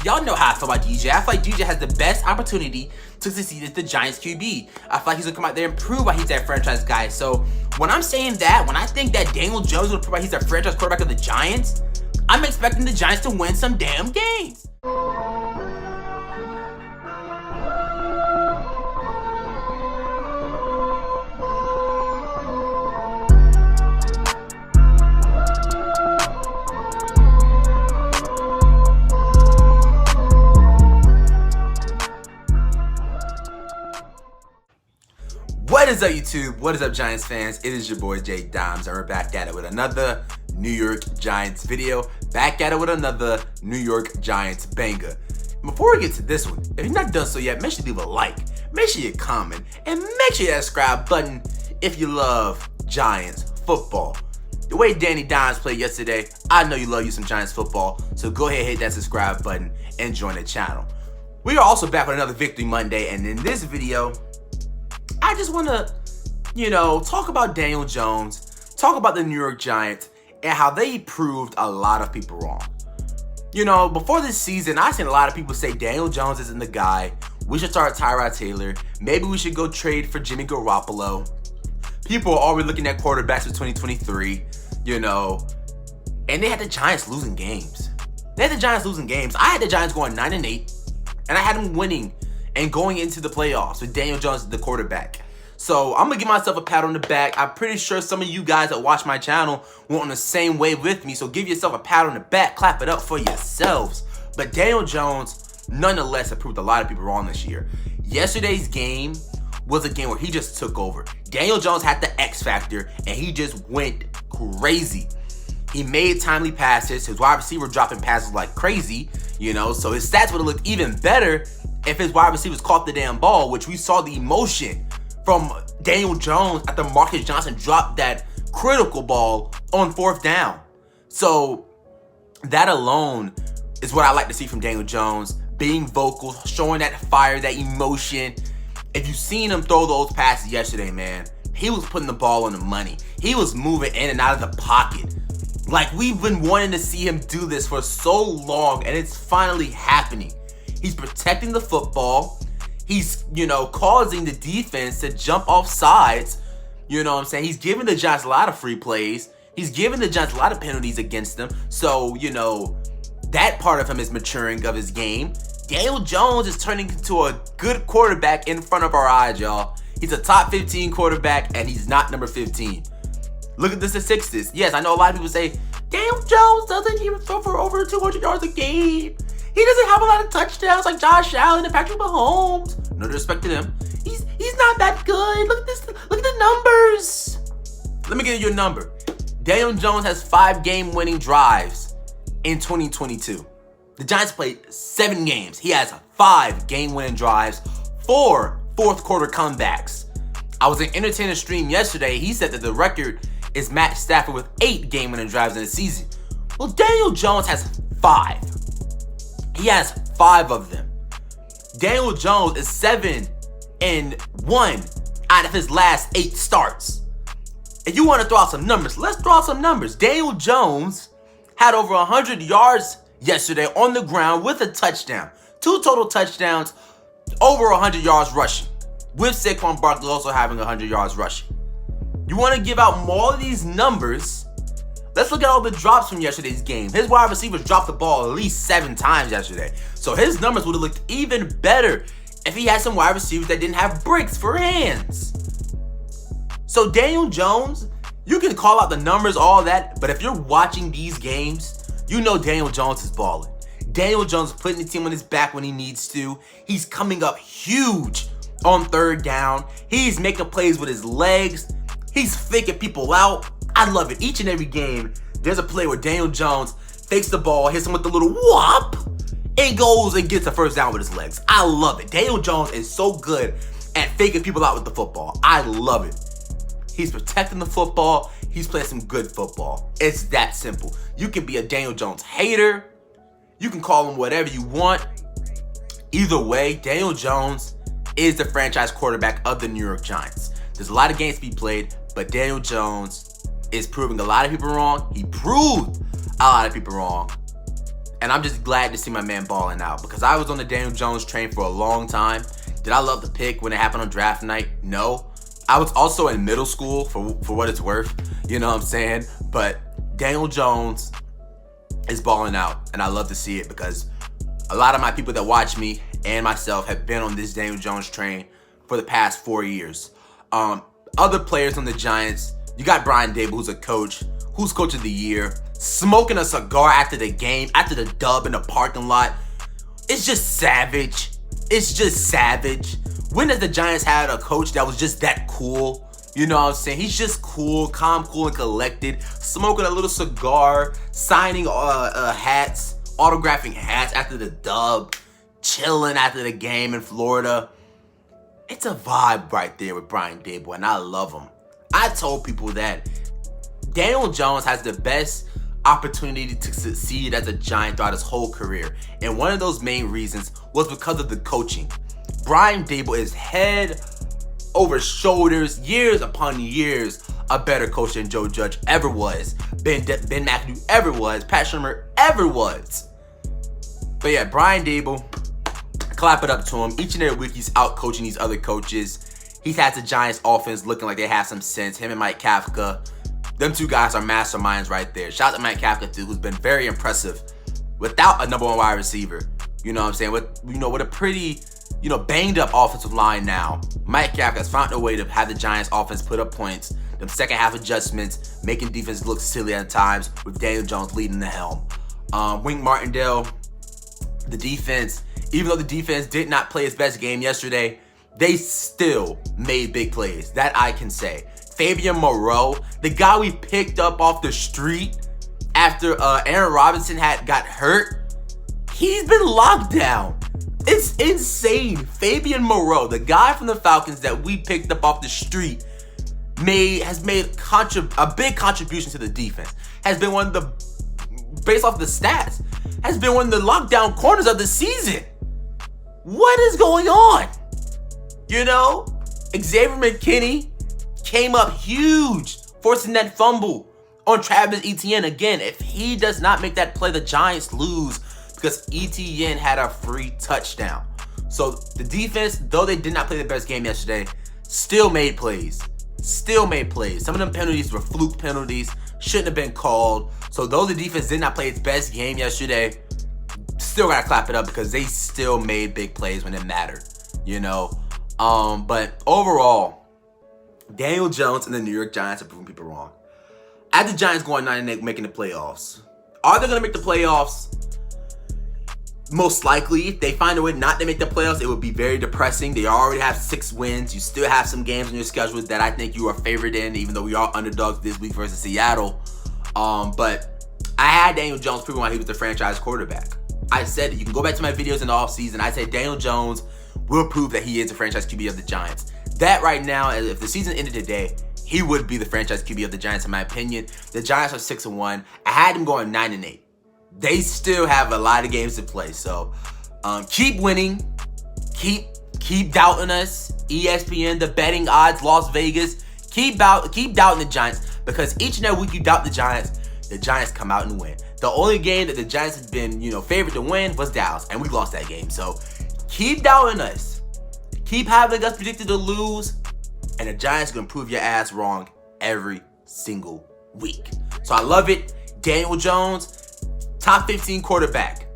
Y'all know how I feel about DJ. I feel like DJ has the best opportunity to succeed as the Giants QB. I feel like he's gonna come out there and prove why he's that franchise guy. So when I'm saying that, when I think that Daniel Jones will prove why he's a franchise quarterback of the Giants, I'm expecting the Giants to win some damn games. What is up, YouTube? What is up, Giants fans? It is your boy Jake Dimes, and we're back at it with another New York Giants video. Back at it with another New York Giants banger. Before we get to this one, if you're not done so yet, make sure you leave a like, make sure you comment, and make sure you hit that subscribe button if you love Giants football. The way Danny Dimes played yesterday, I know you love you some Giants football, so go ahead and hit that subscribe button and join the channel. We are also back with another Victory Monday, and in this video, I just want to, talk about Daniel Jones, talk about the New York Giants, and how they proved a lot of people wrong. Before this season, I've seen a lot of people say Daniel Jones isn't the guy. We should start Tyrod Taylor. Maybe we should go trade for Jimmy Garoppolo. People are already looking at quarterbacks for 2023, and they had the Giants losing games. I had the Giants going 9-8, and I had them winning and going into the playoffs with Daniel Jones as the quarterback. So I'm gonna give myself a pat on the back. I'm pretty sure some of you guys that watch my channel were on the same wave with me, so give yourself a pat on the back, clap it up for yourselves. But Daniel Jones, nonetheless, have proved a lot of people wrong this year. Yesterday's game was a game where he just took over. Daniel Jones had the X factor, and he just went crazy. He made timely passes. His wide receiver dropping passes like crazy, so his stats would have looked even better if his wide receivers caught the damn ball, which we saw the emotion from Daniel Jones after Marcus Johnson dropped that critical ball on 4th down. So that alone is what I like to see from Daniel Jones, being vocal, showing that fire, that emotion. If you've seen him throw those passes yesterday, man, he was putting the ball on the money. He was moving in and out of the pocket. Like, we've been wanting to see him do this for so long, and it's finally happening. He's protecting the football. He's, causing the defense to jump off sides. He's giving the Giants a lot of free plays. He's giving the Giants a lot of penalties against them. So, that part of him is maturing of his game. Daniel Jones is turning into a good quarterback in front of our eyes, y'all. He's a top 15 quarterback, and he's not number 15. Look at the statistics. Yes, I know a lot of people say, Daniel Jones doesn't even throw for over 200 yards a game. He doesn't have a lot of touchdowns like Josh Allen and Patrick Mahomes. No disrespect to them. He's not that good. Look at this. Look at the numbers. Let me give you a number. Daniel Jones has 5 game-winning drives in 2022. The Giants played 7 games. He has 5 game-winning drives, 4 fourth-quarter comebacks. I was in Entertainer Stream yesterday. He said that the record is Matt Stafford with 8 game-winning drives in a season. Well, Daniel Jones has 5. He has 5 of them. Daniel Jones is 7-1 out of his last 8 starts. If you want to throw out some numbers, let's throw out some numbers. Daniel Jones had over 100 yards yesterday on the ground with a touchdown. 2 total touchdowns, over 100 yards rushing, with Saquon Barkley also having 100 yards rushing. You want to give out more of these numbers? Let's look at all the drops from yesterday's game. His wide receivers dropped the ball at least 7 times yesterday. So his numbers would have looked even better if he had some wide receivers that didn't have bricks for hands. So Daniel Jones, you can call out the numbers, all that, but if you're watching these games, you know Daniel Jones is balling. Daniel Jones is putting the team on his back when he needs to. He's coming up huge on 3rd down. He's making plays with his legs. He's faking people out. I love it. Each and every game, there's a play where Daniel Jones fakes the ball, hits him with a little whop, and goes and gets the 1st down with his legs. I love it. Daniel Jones is so good at faking people out with the football. I love it. He's protecting the football. He's playing some good football. It's that simple. You can be a Daniel Jones hater. You can call him whatever you want. Either way, Daniel Jones is the franchise quarterback of the New York Giants. There's a lot of games to be played, but Daniel Jones is proving a lot of people wrong. He proved a lot of people wrong. And And I'm just glad to see my man balling out, because I was on the Daniel Jones train for a long time. Did I love the pick when it happened on draft night? No. I was also in middle school, for what it's worth. You know what I'm saying? But Daniel Jones is balling out, and I love to see it, because a lot of my people that watch me and myself have been on this Daniel Jones train for the past 4 years. Other players on the Giants, you got Brian Daboll, who's a coach, who's coach of the year, smoking a cigar after the game, after the dub in the parking lot. It's just savage. It's just savage. When has the Giants had a coach that was just that cool? You know what I'm saying? He's just cool, calm, cool, and collected, smoking a little cigar, signing hats, autographing hats after the dub, chilling after the game in Florida. It's a vibe right there with Brian Daboll, and I love him. I told people that Daniel Jones has the best opportunity to succeed as a Giant throughout his whole career, and one of those main reasons was because of the coaching. Brian Daboll is head over shoulders, years upon years, a better coach than Joe Judge ever was, Ben McAdoo ever was, Pat Shurmur ever was. But yeah, Brian Daboll, clap it up to him. Each and every week he's out coaching these other coaches. He's had the Giants offense looking like they have some sense. Him and Mike Kafka, them two guys are masterminds right there. Shout out to Mike Kafka too, who's been very impressive without a number one wide receiver. You know what I'm saying? With a pretty, banged up offensive line now, Mike Kafka has found a way to have the Giants offense put up points. Them second half adjustments, making defense look silly at times with Daniel Jones leading the helm. Wink Martindale, the defense, even though the defense did not play its best game yesterday, they still made big plays. That I can say. Fabian Moreau, the guy we picked up off the street after Aaron Robinson got hurt, he's been locked down. It's insane. Fabian Moreau, the guy from the Falcons that we picked up off the street, has made a big contribution to the defense. Has been one of the, based off the stats, has been one of the lockdown corners of the season. What is going on? Xavier McKinney came up huge, forcing that fumble on Travis Etienne. Again, if he does not make that play, the Giants lose, because Etienne had a free touchdown. So the defense, though they did not play the best game yesterday, still made plays. Some of them penalties were fluke penalties, shouldn't have been called. So though the defense did not play its best game yesterday, still gotta clap it up, because they still made big plays when it mattered. But overall, Daniel Jones and the New York Giants are proving people wrong. At the Giants going 9-8, making the playoffs. Are they gonna make the playoffs? Most likely. If they find a way not to make the playoffs, it would be very depressing. They already have 6 wins. You still have some games on your schedule that I think you are favored in, even though we are underdogs this week versus Seattle. But I had Daniel Jones proving why he was the franchise quarterback. I said it. You can go back to my videos in the offseason. I said Daniel Jones will prove that he is the franchise QB of the Giants. That right now, if the season ended today, he would be the franchise QB of the Giants, in my opinion. The Giants are 6-1. I had them going 9-8. They still have a lot of games to play. So keep winning. Keep doubting us. ESPN, the betting odds, Las Vegas. Keep doubting the Giants, because each and every week you doubt the Giants come out and win. The only game that the Giants have been, favored to win was Dallas, and we lost that game. So keep doubting us. Keep having us predicted to lose, and the Giants are going to prove your ass wrong every single week. So I love it. Daniel Jones, top 15 quarterback,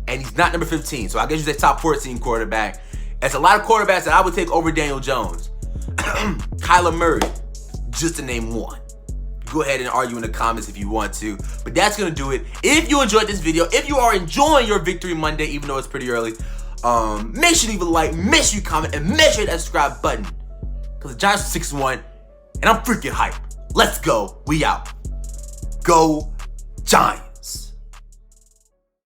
and he's not number 15. So I guess you say top 14 quarterback. That's a lot of quarterbacks that I would take over Daniel Jones. Kyler Murray, just to name one. Go ahead and argue in the comments if you want to. But that's going to do it. If you enjoyed this video, if you are enjoying your Victory Monday, even though it's pretty early, make sure you leave a like, make sure you comment, and make sure you hit that subscribe button. Because the Giants are 6-1, and I'm freaking hyped. Let's go. We out. Go Giants.